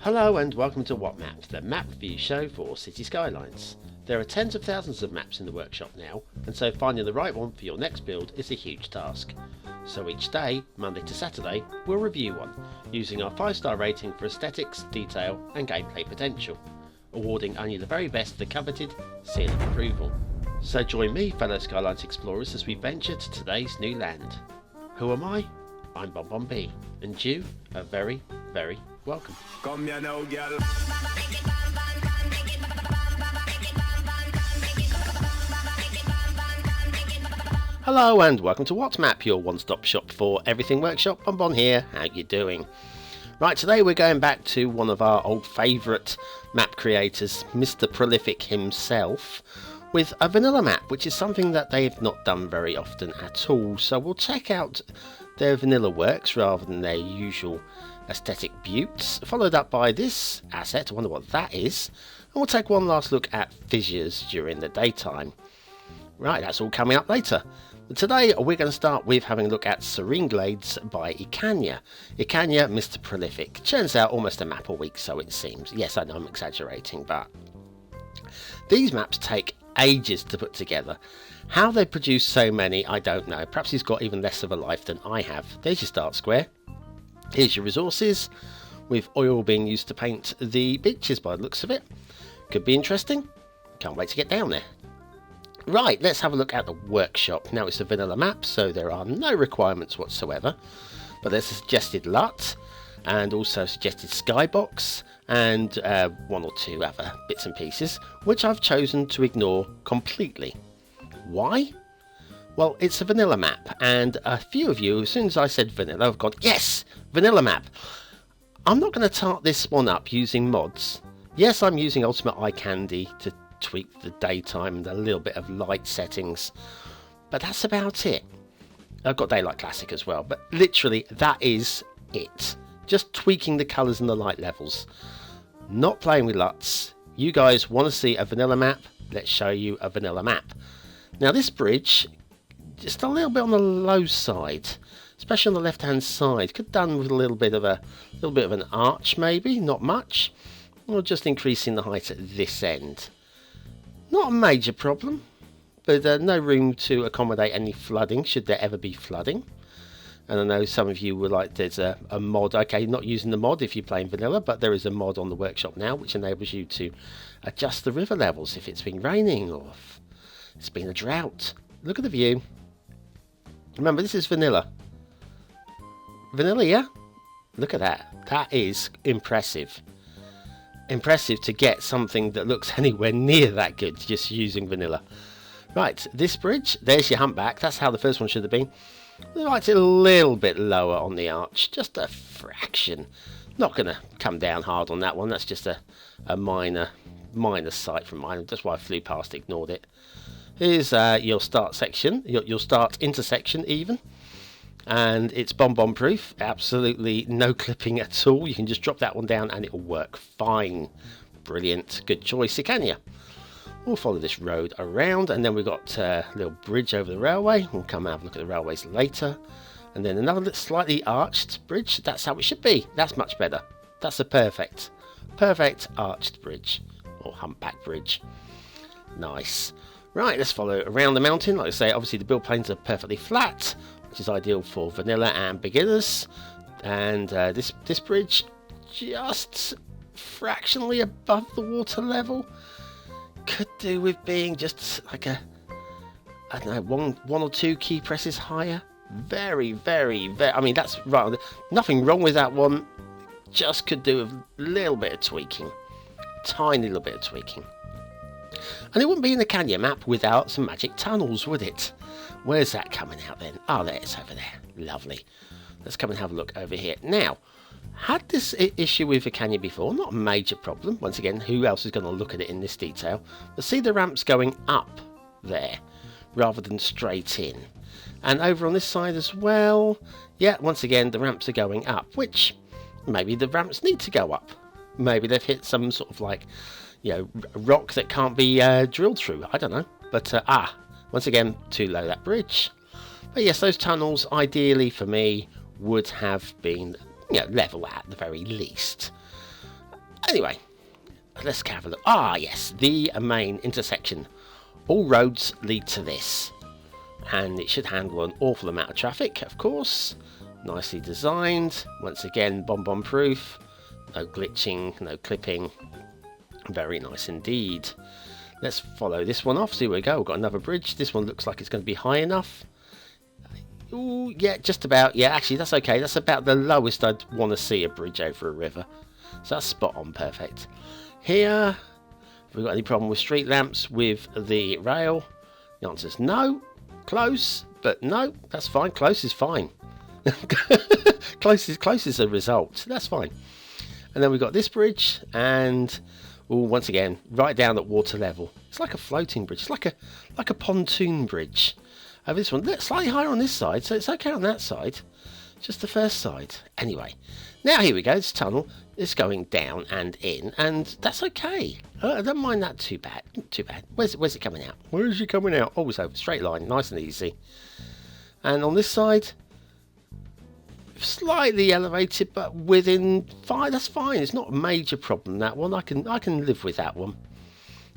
Hello and welcome to What Map, the map review show for Cities Skylines. There are tens of thousands of maps in the workshop now, and so finding the right one for your next build is a huge task. So each day, Monday to Saturday, we'll review one, using our 5-star rating for aesthetics, detail and gameplay potential, awarding only the very best the coveted seal of approval. So join me, fellow Skylines explorers, as we venture to today's new land. Who am I? I'm BonBonB, and you are very, very welcome. Come here now, girl. Hello and welcome to What Map, your one-stop shop for everything workshop. BonBon here, how you doing? Right, today we're going back to one of our old favourite map creators, Mr. Prolific himself, with a vanilla map, which is something that they've not done very often at all. So we'll check out their vanilla works rather than their usual aesthetic buttes, followed up by this asset. I wonder what that is, and we'll take one last look at Fissures during the daytime. Right, that's all coming up later. But today we're going to start with having a look at Serene Glades by ecania. Ecania, Mr. Prolific. Churns out almost a map a week, so it seems. Yes, I know I'm exaggerating, but these maps take ages to put together. How they produce so many, I don't know. Perhaps he's got even less of a life than I have. There's your start square. Here's your resources, with oil being used to paint the beaches by the looks of it. Could be interesting. Can't wait to get down there. Right, let's have a look at the workshop. Now it's a vanilla map, so there are no requirements whatsoever. But there's a suggested LUT, and also a suggested skybox, and one or two other bits and pieces, which I've chosen to ignore completely. Why? Well, it's a vanilla map, and a few of you, as soon as I said vanilla, have gone, yes, vanilla map. I'm not going to tart this one up using mods. Yes, I'm using Ultimate Eye Candy to tweak the daytime and a little bit of light settings, but that's about it. I've got Daylight Classic as well, but literally that is it. Just tweaking the colours and the light levels. Not playing with LUTs. You guys want to see a vanilla map? Let's show you a vanilla map. Now this bridge, just a little bit on the low side, especially on the left hand side. Could have done with a little bit of an arch maybe, not much. Or just increasing the height at this end. Not a major problem, but no room to accommodate any flooding should there ever be flooding. And I know some of you were like, there's a mod, okay, not using the mod if you're playing vanilla, but there is a mod on the workshop now which enables you to adjust the river levels if it's been raining or if it's been a drought. Look at the view. Remember, this is vanilla. Vanilla, yeah? Look at that. That is impressive. Impressive to get something that looks anywhere near that good just using vanilla. Right, this bridge, there's your humpback. That's how the first one should have been. Right, a little bit lower on the arch, just a fraction. Not going to come down hard on that one. That's just a minor sight from mine. That's why I flew past, ignored it. Here's your start section, your start intersection even. And it's BonBon proof, absolutely no clipping at all. You can just drop that one down and it'll work fine. Brilliant, good choice, ecania. We'll follow this road around, and then we've got a little bridge over the railway. We'll come and have a look at the railways later. And then another slightly arched bridge. That's how it should be. That's much better. That's a perfect arched bridge, or humpback bridge. Nice. Right, let's follow around the mountain. Like I say, obviously the build planes are perfectly flat, which is ideal for vanilla and beginners. And this bridge just fractionally above the water level. Could do with being just like a, I don't know, one or two key presses higher. Very, I mean, that's right. Nothing wrong with that one. Just could do with a little bit of tweaking. Tiny little bit of tweaking. And it wouldn't be in the canyon map without some magic tunnels, would it? Where's that coming out then? Oh, there it's over there. Lovely. Let's come and have a look over here. Now, had this issue with ecania before, not a major problem. Once again, who else is going to look at it in this detail? But see the ramps going up there rather than straight in. And over on this side as well, yeah, once again, the ramps are going up, which maybe the ramps need to go up. Maybe they've hit some sort of like, you know, rock that can't be drilled through. I don't know. But, once again, too low that bridge. But yes, those tunnels, ideally for me, would have been, you know, level at the very least. Anyway, let's have a look. Ah, yes, the main intersection. All roads lead to this. And it should handle an awful amount of traffic, of course. Nicely designed. Once again, BonBonB proof. No glitching, no clipping. Very nice indeed. Let's follow this one off. See where we go. We've got another bridge. This one looks like it's going to be high enough. Ooh, yeah, just about. Yeah, actually, that's okay. That's about the lowest I'd want to see a bridge over a river. So that's spot on, perfect. Here, have we got any problem with street lamps with the rail? The answer is no. Close, but no, that's fine. Close is fine. Close is a result. That's fine. And then we've got this bridge, and once again, right down at water level. It's like a floating bridge. It's like a pontoon bridge. Over this one, slightly higher on this side, so it's okay on that side. Just the first side. Anyway, now here we go. This tunnel is going down and in, and that's okay. I don't mind that too bad. Not too bad. Where's it coming out? Where is it coming out? Oh, it's over. Straight line. Nice and easy. And on this side, slightly elevated, but within fine. That's fine. It's not a major problem, that one. I can live with that one.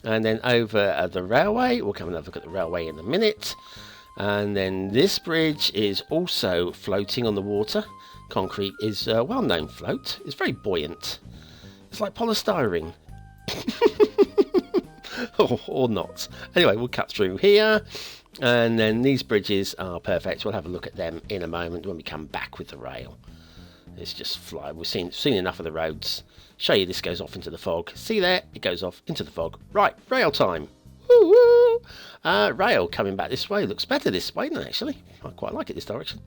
And then over the railway. We'll come and have a look at the railway in a minute. And then this bridge is also floating on the water. Concrete is a well-known float. It's very buoyant. It's like polystyrene. or not. Anyway, we'll cut through here. And then these bridges are perfect. We'll have a look at them in a moment when we come back with the rail. It's just fly. We've seen enough of the roads. Show you this goes off into the fog. See there? It goes off into the fog. Right, rail time. Woo-woo. Rail coming back this way. Looks better this way, doesn't it, actually? I quite like it this direction.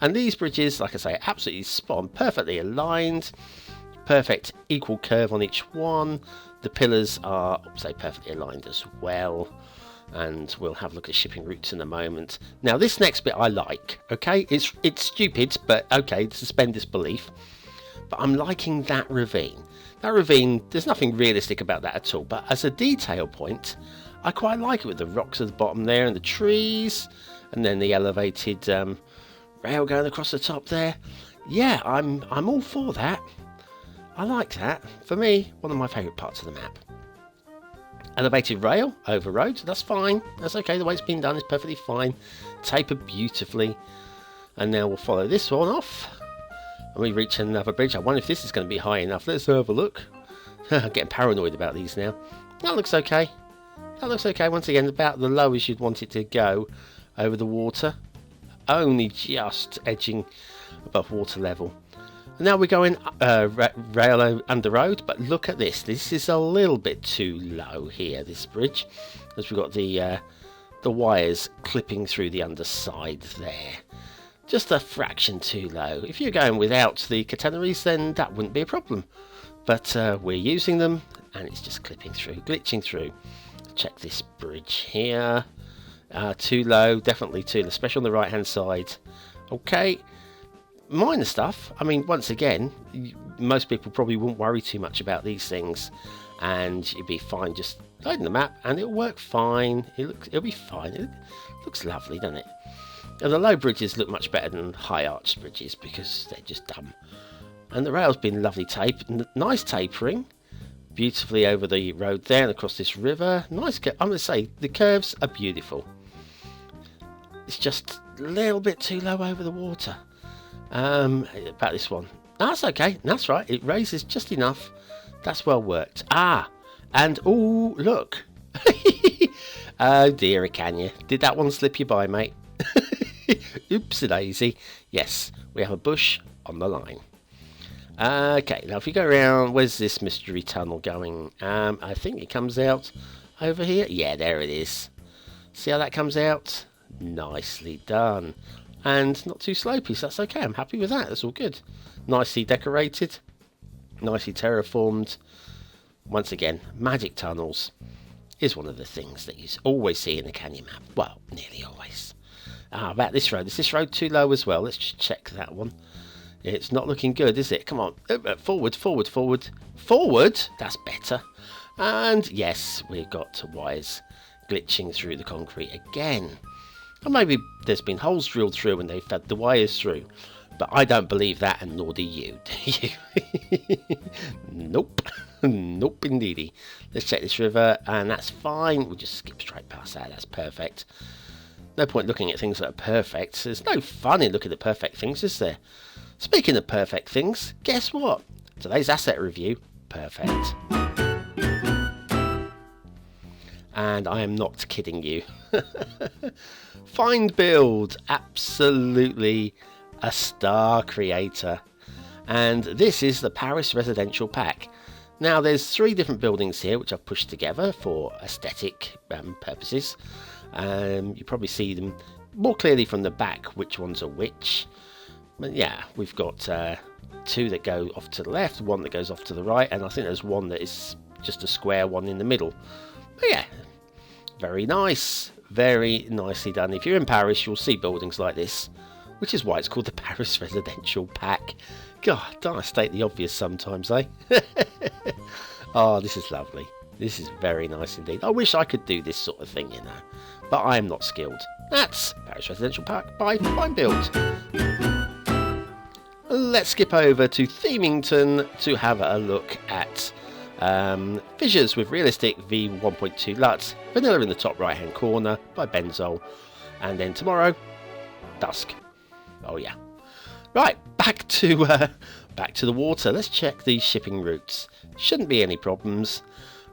And these bridges, like I say, absolutely spot on, perfectly aligned. Perfect equal curve on each one. The pillars are, say, perfectly aligned as well. And we'll have a look at shipping routes in a moment. Now, this next bit I like, okay? It's stupid, but okay, suspend disbelief. But I'm liking that ravine. That ravine, there's nothing realistic about that at all. But as a detail point, I quite like it with the rocks at the bottom there and the trees. And then the elevated rail going across the top there. Yeah, I'm all for that. I like that. For me, one of my favourite parts of the map. Elevated rail over roads, that's fine. That's okay, the way it's been done is perfectly fine. Tapered beautifully. And now we'll follow this one off. And we reach another bridge. I wonder if this is going to be high enough. Let's have a look. I'm getting paranoid about these now. That looks okay. That looks okay. Once again, about the lowest you'd want it to go over the water. Only just edging above water level. And now we're going rail under road, but look at this. This is a little bit too low here, this bridge, as we've got the wires clipping through the underside there. Just a fraction too low. If you're going without the catenaries, then that wouldn't be a problem. But we're using them, and it's just clipping through, glitching through. Check this bridge here. Too low, definitely too low, especially on the right-hand side. Okay. Minor stuff. I mean, once again, most people probably wouldn't worry too much about these things, and you'd be fine just loading the map, and it'll work fine. It'll be fine. It looks lovely, doesn't it? And the low bridges look much better than high arched bridges because they're just dumb. And the rail's been lovely nice tapering, beautifully over the road there and across this river. Nice. I'm going to say the curves are beautiful. It's just a little bit too low over the water. About this one. That's okay. That's right. It raises just enough. That's well worked. And oh, look. Oh dear, ecania. Did that one slip you by, mate? Oopsie-daisy. Yes, we have a bush on the line. Okay, now if you go around, where's this mystery tunnel going? I think it comes out over here. Yeah, there it is. See how that comes out? Nicely done. And not too slopey, so that's okay. I'm happy with that. That's all good. Nicely decorated. Nicely terraformed. Once again, magic tunnels is one of the things that you always see in the canyon map. Well, nearly always. About this road. Is this road too low as well? Let's just check that one. It's not looking good, is it? Come on. Forward, forward, forward. Forward? That's better. And yes, we've got wires glitching through the concrete again. Or maybe there's been holes drilled through and they've fed the wires through. But I don't believe that, and nor do you, do you? Nope. Nope, indeedy. Let's check this river, and that's fine. We'll just skip straight past that. That's perfect. No point looking at things that are perfect. There's no fun in looking at perfect things, is there? Speaking of perfect things, guess what? Today's asset review, perfect. And I am not kidding you. Feindbild, absolutely a star creator. And this is the Paris residential pack. Now there's 3 different buildings here which I've pushed together for aesthetic purposes. You probably see them more clearly from the back which ones are which. But yeah, we've got 2 that go off to the left, 1 that goes off to the right, and I think there's 1 that is just a square one in the middle. But yeah, very nice, very nicely done. If you're in Paris, you'll see buildings like this, which is why it's called the Paris residential pack. God, don't I state the obvious sometimes, eh? Oh, this is lovely. This is very nice indeed. I wish I could do this sort of thing, you know, but I am not skilled. That's Paris residential pack by Feindbild. Let's skip over to Themington to have a look at Fissures with realistic V1.2 LUT, vanilla in the top right hand corner by benzoll, and then tomorrow, dusk. Oh yeah. Right, back to the water. Let's check these shipping routes. Shouldn't be any problems.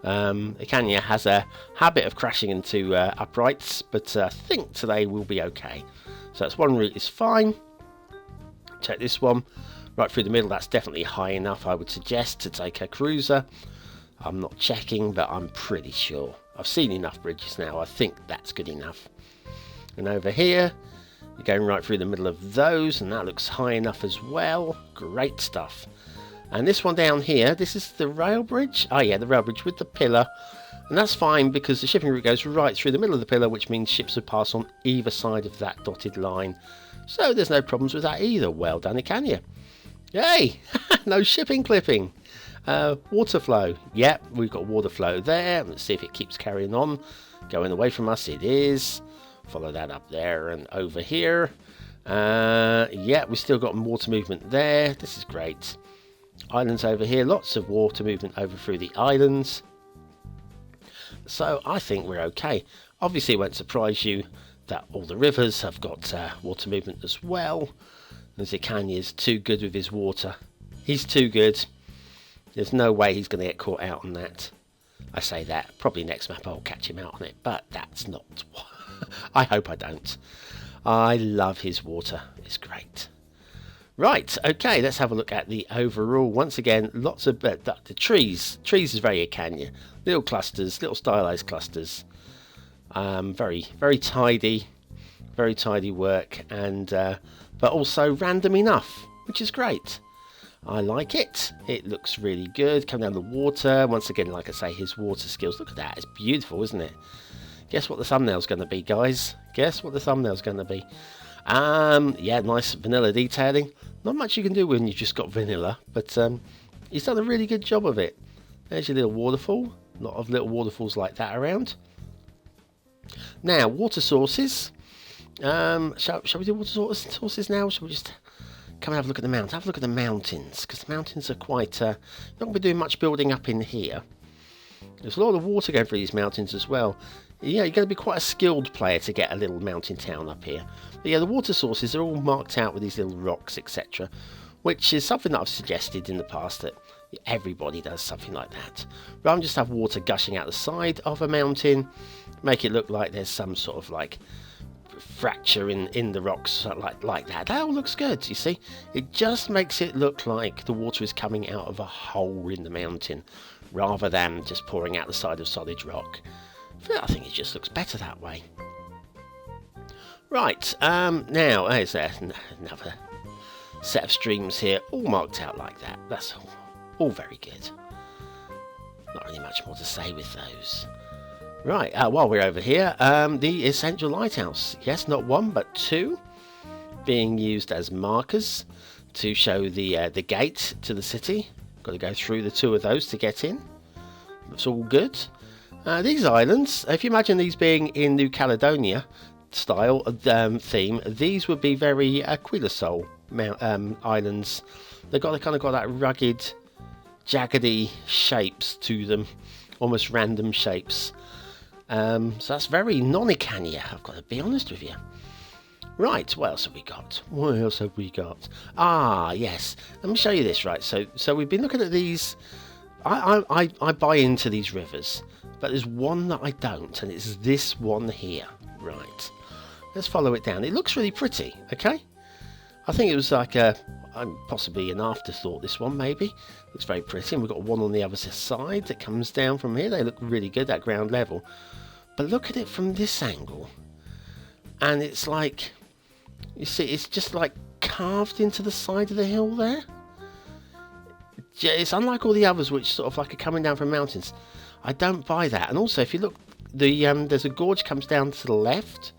Ecania has a habit of crashing into uprights, but I think today will be okay. So that's one route is fine. Check this one. Right through the middle, that's definitely high enough, I would suggest, to take a cruiser. I'm not checking, but I'm pretty sure. I've seen enough bridges now. I think that's good enough. And over here, you're going right through the middle of those, and that looks high enough as well. Great stuff. And this one down here, this is the rail bridge. Oh yeah, the rail bridge with the pillar. And that's fine because the shipping route goes right through the middle of the pillar, which means ships would pass on either side of that dotted line. So there's no problems with that either. Well done, Ecania. Yay! No shipping clipping. Water flow. Yep, we've got water flow there. Let's see if it keeps carrying on. Going away from us, it is. Follow that up there and over here. Yeah, we've still got water movement there. This is great. Islands over here. Lots of water movement over through the islands. So I think we're okay. Obviously it won't surprise you that all the rivers have got water movement as well. And Ecania is too good with his water. He's too good. There's no way he's going to get caught out on that. I say that. Probably next map I'll catch him out on it. But that's not... I hope I don't. I love his water. It's great. Right, okay, let's have a look at the overall. Once again, lots of... the trees. Trees is very Ecania. Little clusters, little stylized clusters. Very, very tidy. Very tidy work. And but also random enough, which is great. I like it. It looks really good. Coming down the water. Once again, like I say, his water skills. Look at that. It's beautiful, isn't it? Guess what the thumbnail's going to be, guys? Guess what the thumbnail's going to be? Yeah, nice vanilla detailing. Not much you can do when you've just got vanilla, but he's done a really good job of it. There's your little waterfall. A lot of little waterfalls like that around. Now, water sources. Shall we do water sources now? Shall we just come and have a look at the mountains? Have a look at the mountains, because the mountains are quite... not going to be doing much building up in here. There's a lot of water going through these mountains as well. Yeah, you're going to be quite a skilled player to get a little mountain town up here. But yeah, the water sources are all marked out with these little rocks, etc. Which is something that I've suggested in the past, that everybody does something like that. Rather than just have water gushing out the side of a mountain, make it look like there's some sort of like fracture in the rocks like that. That all looks good, you see. It just makes it look like the water is coming out of a hole in the mountain, rather than just pouring out the side of solid rock. I think it just looks better that way. Right, now there's another set of streams here, all marked out like that. That's all very good. Not really much more to say with those. Right, while we're over here, the Essential Lighthouse. Yes, not one, but two, being used as markers to show the gate to the city. Got to go through the two of those to get in. Looks all good. These islands, if you imagine these being in New Caledonia style theme, these would be very Aquila Sol islands. They've kind of got that rugged jaggedy shapes to them, almost random shapes. So that's very non-ecania, I've got to be honest with you. Right, what else have we got? What else have we got? Ah, yes. Let me show you this, right? So we've been looking at these. I buy into these rivers, but there's one that I don't, and it's this one here. Right. Let's follow it down. It looks really pretty, okay? I think it was like possibly an afterthought, this one, maybe. Looks very pretty, and we've got one on the other side that comes down from here. They look really good at ground level. But look at it from this angle, and it's like, you see, it's just like carved into the side of the hill there. It's unlike all the others, which sort of like are coming down from mountains. I don't buy that. And also, if you look, there's a gorge comes down to the left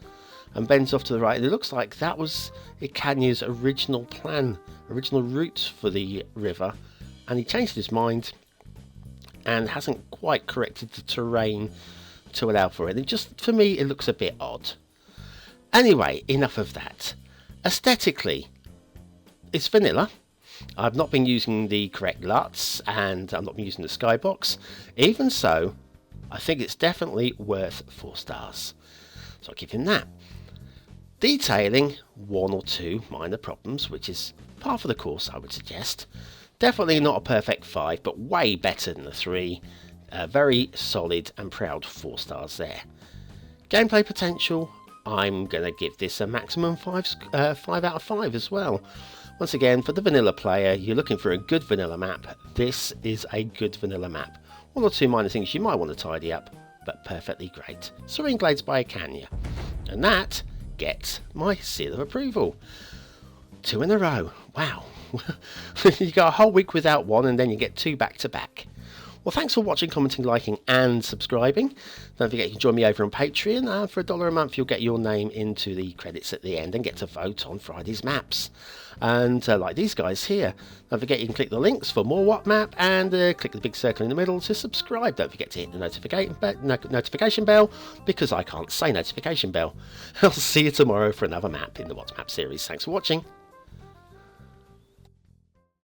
and bends off to the right. And it looks like that was ecania's original plan, original route for the river, and he changed his mind and hasn't quite corrected the terrain to allow for it. It just, for me, it looks a bit odd. Anyway, enough of that. Aesthetically, it's vanilla. I've not been using the correct LUTs, and I've not been using the skybox. Even so, I think it's definitely worth 4 stars. So I'll give him that. Detailing, 1 or 2 minor problems, which is par for the course, I would suggest. Definitely not a perfect 5, but way better than the 3. Very solid and proud 4 stars there. Gameplay potential, I'm going to give this a maximum 5 out of 5 as well. Once again, for the vanilla player, you're looking for a good vanilla map. This is a good vanilla map. 1 or 2 minor things you might want to tidy up, but perfectly great. Serene Glades by ecania. And that gets my seal of approval. 2 in a row. Wow. You got a whole week without one, and then you get 2 back to back. Well, thanks for watching, commenting, liking and subscribing. Don't forget you can join me over on Patreon. For $1 a month you'll get your name into the credits at the end and get to vote on Friday's maps. And like these guys here, don't forget you can click the links for more What Map, and click the big circle in the middle to subscribe. Don't forget to hit the notification bell, because I can't say notification bell. I'll see you tomorrow for another map in the What Map series. Thanks for watching.